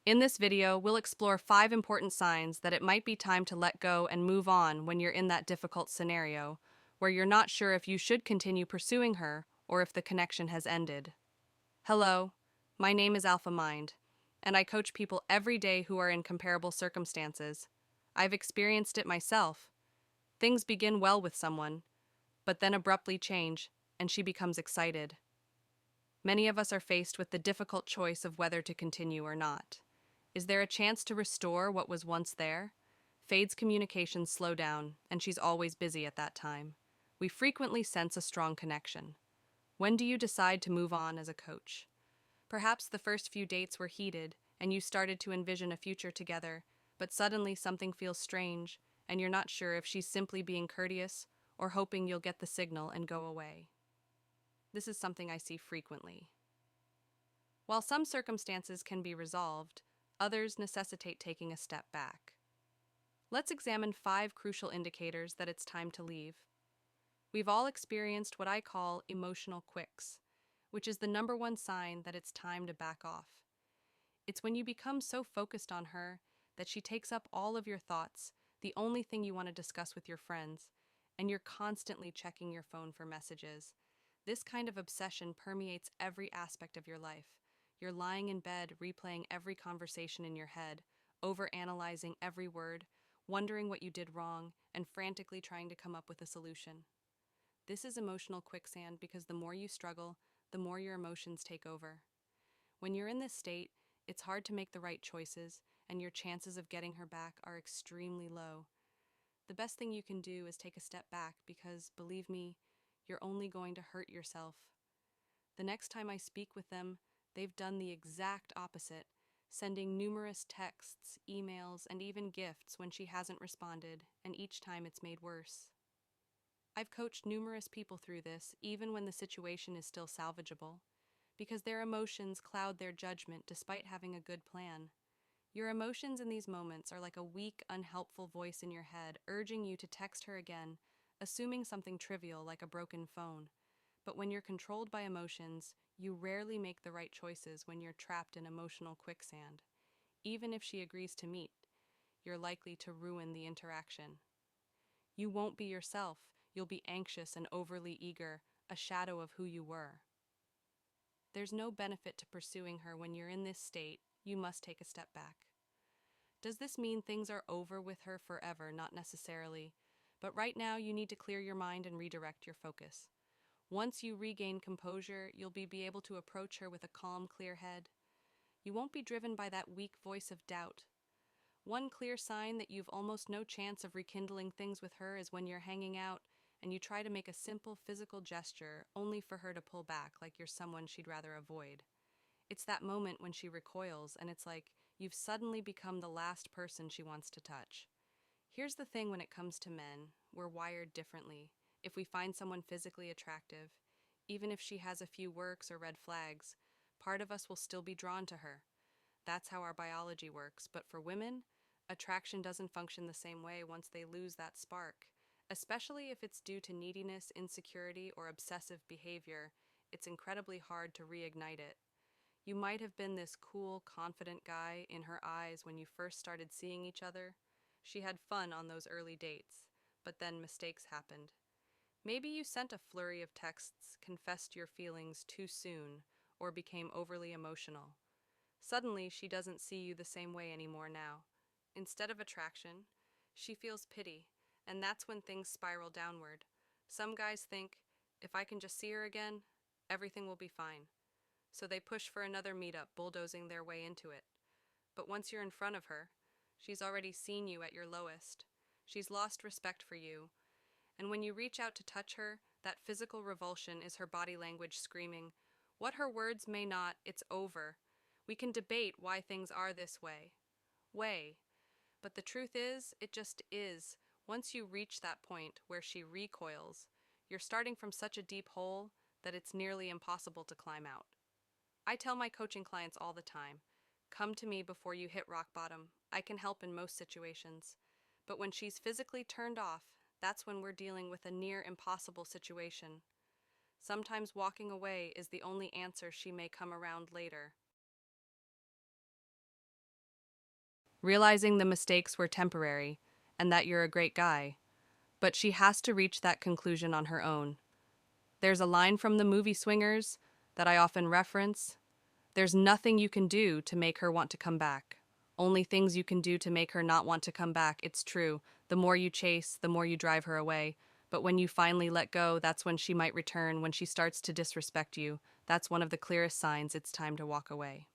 In this video, we'll explore 5 important signs that it might be time to let go and move on when you're in that difficult scenario, where you're not sure if you should continue pursuing her or if the connection has ended. Hello, my name is Alpha Mind, and I coach people every day who are in comparable circumstances. I've experienced it myself. Things begin well with someone, but then abruptly change, and she becomes excited. Many of us are faced with the difficult choice of whether to continue or not. Is there a chance to restore what was once there? Fade's communications slow down, and she's always busy at that time. We frequently sense a strong connection. When do you decide to move on as a coach? Perhaps the first few dates were heated, and you started to envision a future together, but suddenly something feels strange, and you're not sure if she's simply being courteous or hoping you'll get the signal and go away. This is something I see frequently. While some circumstances can be resolved, others necessitate taking a step back. Let's examine 5 crucial indicators that it's time to leave. We've all experienced what I call emotional quicks, which is the number one sign that it's time to back off. It's when you become so focused on her that she takes up all of your thoughts, the only thing you want to discuss with your friends, and you're constantly checking your phone for messages. This kind of obsession permeates every aspect of your life. You're lying in bed, replaying every conversation in your head, overanalyzing every word, wondering what you did wrong, and frantically trying to come up with a solution. This is emotional quicksand because the more you struggle, the more your emotions take over. When you're in this state, it's hard to make the right choices, and your chances of getting her back are extremely low. The best thing you can do is take a step back because, believe me, you're only going to hurt yourself. The next time I speak with them, they've done the exact opposite, sending numerous texts, emails, and even gifts when she hasn't responded, and each time it's made worse. I've coached numerous people through this, even when the situation is still salvageable, because their emotions cloud their judgment despite having a good plan. Your emotions in these moments are like a weak, unhelpful voice in your head urging you to text her again, assuming something trivial like a broken phone. But when you're controlled by emotions, you rarely make the right choices when you're trapped in emotional quicksand. Even if she agrees to meet, you're likely to ruin the interaction. You won't be yourself, you'll be anxious and overly eager, a shadow of who you were. There's no benefit to pursuing her when you're in this state. You must take a step back. Does this mean things are over with her forever? Not necessarily. But right now, you need to clear your mind and redirect your focus. Once you regain composure, you'll be able to approach her with a calm, clear head. You won't be driven by that weak voice of doubt. One clear sign that you've almost no chance of rekindling things with her is when you're hanging out and you try to make a simple physical gesture only for her to pull back like you're someone she'd rather avoid. It's that moment when she recoils and it's like you've suddenly become the last person she wants to touch. Here's the thing: when it comes to men, we're wired differently. If we find someone physically attractive, even if she has a few quirks or red flags, part of us will still be drawn to her. That's how our biology works. But for women, attraction doesn't function the same way once they lose that spark. Especially if it's due to neediness, insecurity, or obsessive behavior, it's incredibly hard to reignite it. You might have been this cool, confident guy in her eyes when you first started seeing each other. She had fun on those early dates, but then mistakes happened. Maybe you sent a flurry of texts, confessed your feelings too soon, or became overly emotional. Suddenly, she doesn't see you the same way anymore now. Instead of attraction, she feels pity, and that's when things spiral downward. Some guys think, if I can just see her again, everything will be fine. So they push for another meetup, bulldozing their way into it. But once you're in front of her, she's already seen you at your lowest. She's lost respect for you, and when you reach out to touch her, that physical revulsion is her body language screaming. What her words may not, it's over. We can debate why things are this way. But the truth is, it just is. Once you reach that point where she recoils, you're starting from such a deep hole that it's nearly impossible to climb out. I tell my coaching clients all the time, come to me before you hit rock bottom. I can help in most situations. But when she's physically turned off, that's when we're dealing with a near impossible situation. Sometimes walking away is the only answer she may come around later. realizing the mistakes were temporary and that you're a great guy. But she has to reach that conclusion on her own. There's a line from the movie Swingers that I often reference. There's nothing you can do to make her want to come back. Only things you can do to make her not want to come back. It's true. The more you chase, the more you drive her away. But when you finally let go, that's when she might return. When she starts to disrespect you, that's one of the clearest signs it's time to walk away.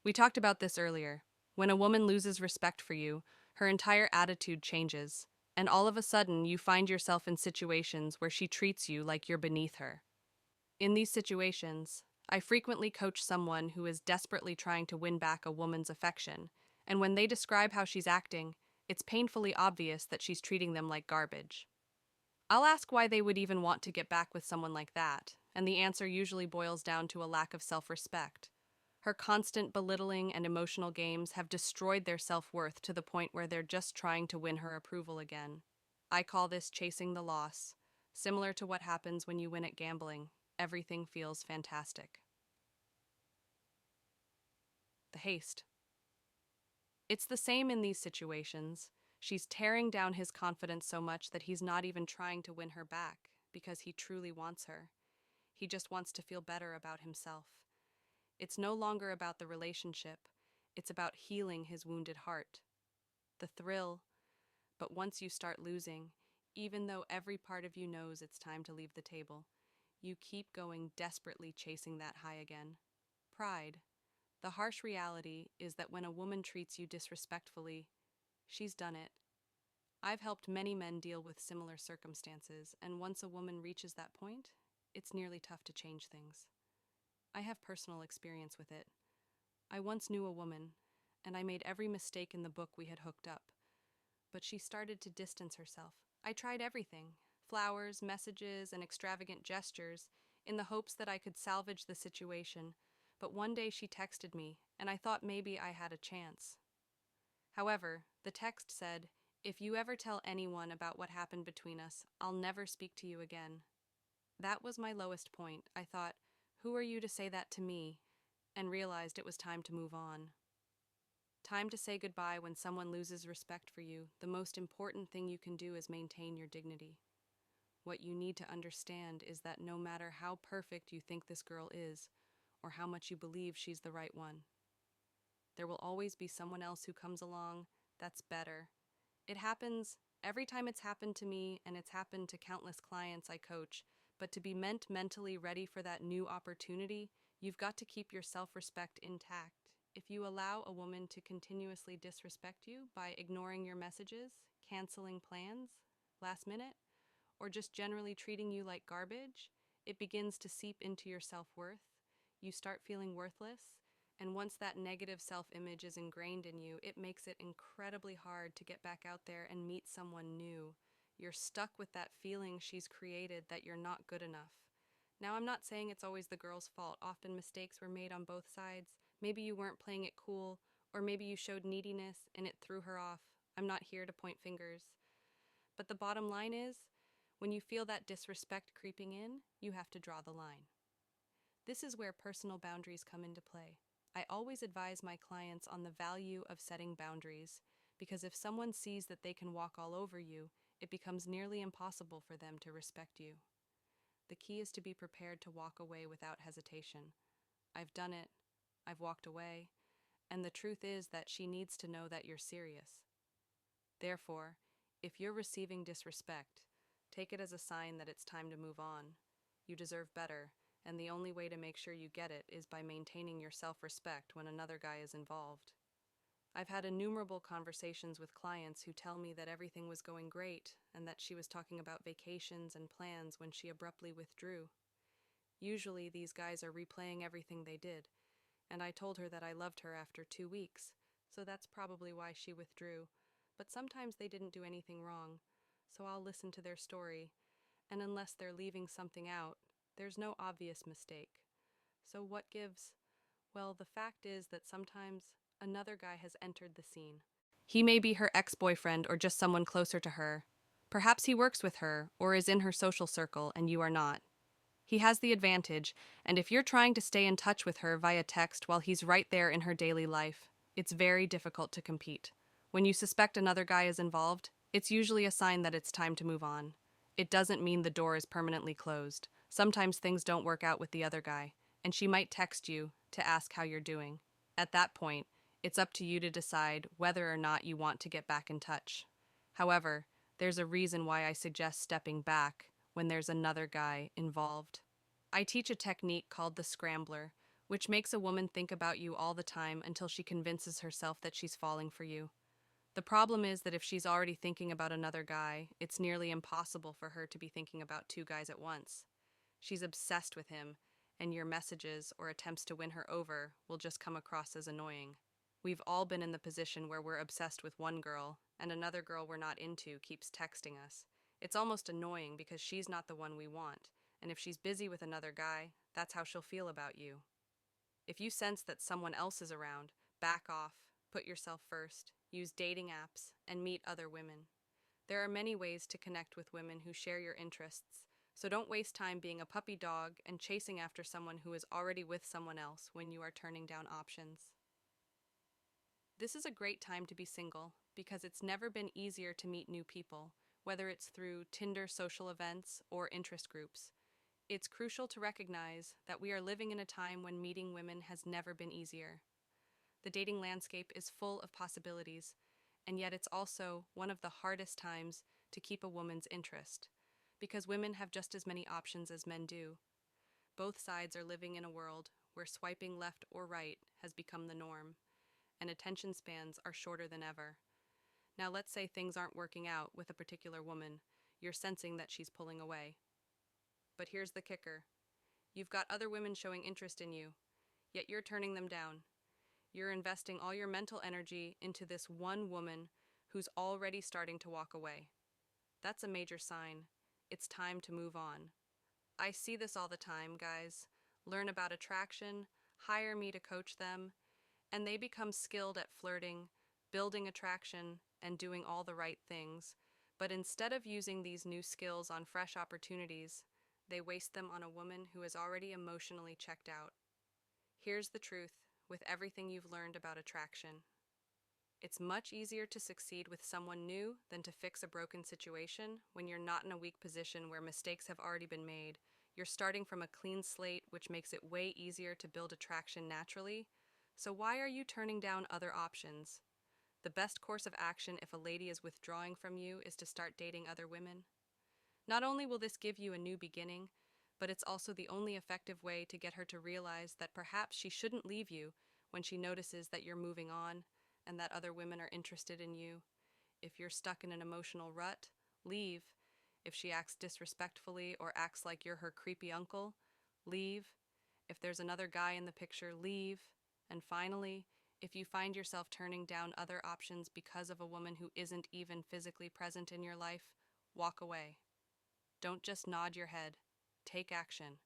We talked about this earlier. When a woman loses respect for you, her entire attitude changes, and all of a sudden you find yourself in situations where she treats you like you're beneath her. In these situations, I frequently coach someone who is desperately trying to win back a woman's affection, and when they describe how she's acting, it's painfully obvious that she's treating them like garbage. I'll ask why they would even want to get back with someone like that, and the answer usually boils down to a lack of self-respect. Her constant belittling and emotional games have destroyed their self-worth to the point where they're just trying to win her approval again. I call this chasing the loss. Similar to what happens when you win at gambling, everything feels fantastic. The haste. It's the same in these situations. She's tearing down his confidence so much that he's not even trying to win her back because he truly wants her. He just wants to feel better about himself. It's no longer about the relationship. It's about healing his wounded heart. The thrill, but once you start losing, even though every part of you knows it's time to leave the table, you keep going desperately chasing that high again. Pride. The harsh reality is that when a woman treats you disrespectfully, she's done it. I've helped many men deal with similar circumstances, and once a woman reaches that point, it's nearly tough to change things. I have personal experience with it. I once knew a woman, and I made every mistake in the book we had hooked up. But she started to distance herself. I tried everything, flowers, messages, and extravagant gestures, in the hopes that I could salvage the situation. But one day she texted me, and I thought maybe I had a chance. However, the text said, "If you ever tell anyone about what happened between us, I'll never speak to you again." That was my lowest point. I thought, who are you to say that to me? And realized it was time to move on. Time to say goodbye when someone loses respect for you. The most important thing you can do is maintain your dignity. What you need to understand is that no matter how perfect you think this girl is, or how much you believe she's the right one, there will always be someone else who comes along that's better. It happens every time. It's happened to me, and it's happened to countless clients I coach. But to be mentally ready for that new opportunity, you've got to keep your self-respect intact. If you allow a woman to continuously disrespect you by ignoring your messages, canceling plans, last minute, or just generally treating you like garbage, it begins to seep into your self-worth. You start feeling worthless, and once that negative self-image is ingrained in you, it makes it incredibly hard to get back out there and meet someone new. You're stuck with that feeling she's created that you're not good enough. Now, I'm not saying it's always the girl's fault. Often mistakes were made on both sides. Maybe you weren't playing it cool, or maybe you showed neediness and it threw her off. I'm not here to point fingers. But the bottom line is, when you feel that disrespect creeping in, you have to draw the line. This is where personal boundaries come into play. I always advise my clients on the value of setting boundaries, because if someone sees that they can walk all over you, it becomes nearly impossible for them to respect you. The key is to be prepared to walk away without hesitation. I've done it. I've walked away. And the truth is that she needs to know that you're serious. Therefore, if you're receiving disrespect, take it as a sign that it's time to move on. You deserve better, and the only way to make sure you get it is by maintaining your self-respect when another guy is involved. I've had innumerable conversations with clients who tell me that everything was going great and that she was talking about vacations and plans when she abruptly withdrew. Usually these guys are replaying everything they did, and I told her that I loved her after 2 weeks, so that's probably why she withdrew. But sometimes they didn't do anything wrong, so I'll listen to their story, and unless they're leaving something out, there's no obvious mistake. So what gives? Well, the fact is that sometimes another guy has entered the scene. He may be her ex-boyfriend or just someone closer to her. Perhaps he works with her or is in her social circle and you are not. He has the advantage, and if you're trying to stay in touch with her via text while he's right there in her daily life, It's very difficult to compete. When you suspect another guy is involved, it's usually a sign that it's time to move on. It doesn't mean the door is permanently closed. Sometimes things don't work out with the other guy, and she might text you to ask how you're doing. At that point, it's up to you to decide whether or not you want to get back in touch. However, there's a reason why I suggest stepping back when there's another guy involved. I teach a technique called the scrambler, which makes a woman think about you all the time until she convinces herself that she's falling for you. The problem is that if she's already thinking about another guy, it's nearly impossible for her to be thinking about two guys at once. She's obsessed with him, and your messages or attempts to win her over will just come across as annoying. We've all been in the position where we're obsessed with one girl, and another girl we're not into keeps texting us. It's almost annoying because she's not the one we want, and if she's busy with another guy, that's how she'll feel about you. If you sense that someone else is around, back off, put yourself first, use dating apps, and meet other women. There are many ways to connect with women who share your interests, so don't waste time being a puppy dog and chasing after someone who is already with someone else when you are turning down options. This is a great time to be single because it's never been easier to meet new people, whether it's through Tinder social events or interest groups. It's crucial to recognize that we are living in a time when meeting women has never been easier. The dating landscape is full of possibilities, and yet it's also one of the hardest times to keep a woman's interest, because women have just as many options as men do. Both sides are living in a world where swiping left or right has become the norm, and attention spans are shorter than ever. Now let's say things aren't working out with a particular woman. You're sensing that she's pulling away. But here's the kicker. You've got other women showing interest in you, yet you're turning them down. You're investing all your mental energy into this one woman who's already starting to walk away. That's a major sign. It's time to move on. I see this all the time, guys. Learn about attraction, hire me to coach them, and they become skilled at flirting, building attraction, and doing all the right things. But instead of using these new skills on fresh opportunities, they waste them on a woman who is already emotionally checked out. Here's the truth with everything you've learned about attraction. It's much easier to succeed with someone new than to fix a broken situation when you're not in a weak position where mistakes have already been made. You're starting from a clean slate, which makes it way easier to build attraction naturally. So why are you turning down other options? The best course of action if a lady is withdrawing from you is to start dating other women. Not only will this give you a new beginning, but it's also the only effective way to get her to realize that perhaps she shouldn't leave you when she notices that you're moving on and that other women are interested in you. If you're stuck in an emotional rut, leave. If she acts disrespectfully or acts like you're her creepy uncle, leave. If there's another guy in the picture, leave. And finally, if you find yourself turning down other options because of a woman who isn't even physically present in your life, walk away. Don't just nod your head. Take action.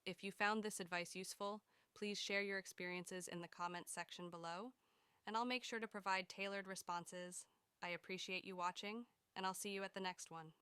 If you found this advice useful, please share your experiences in the comments section below, and I'll make sure to provide tailored responses. I appreciate you watching, and I'll see you at the next one.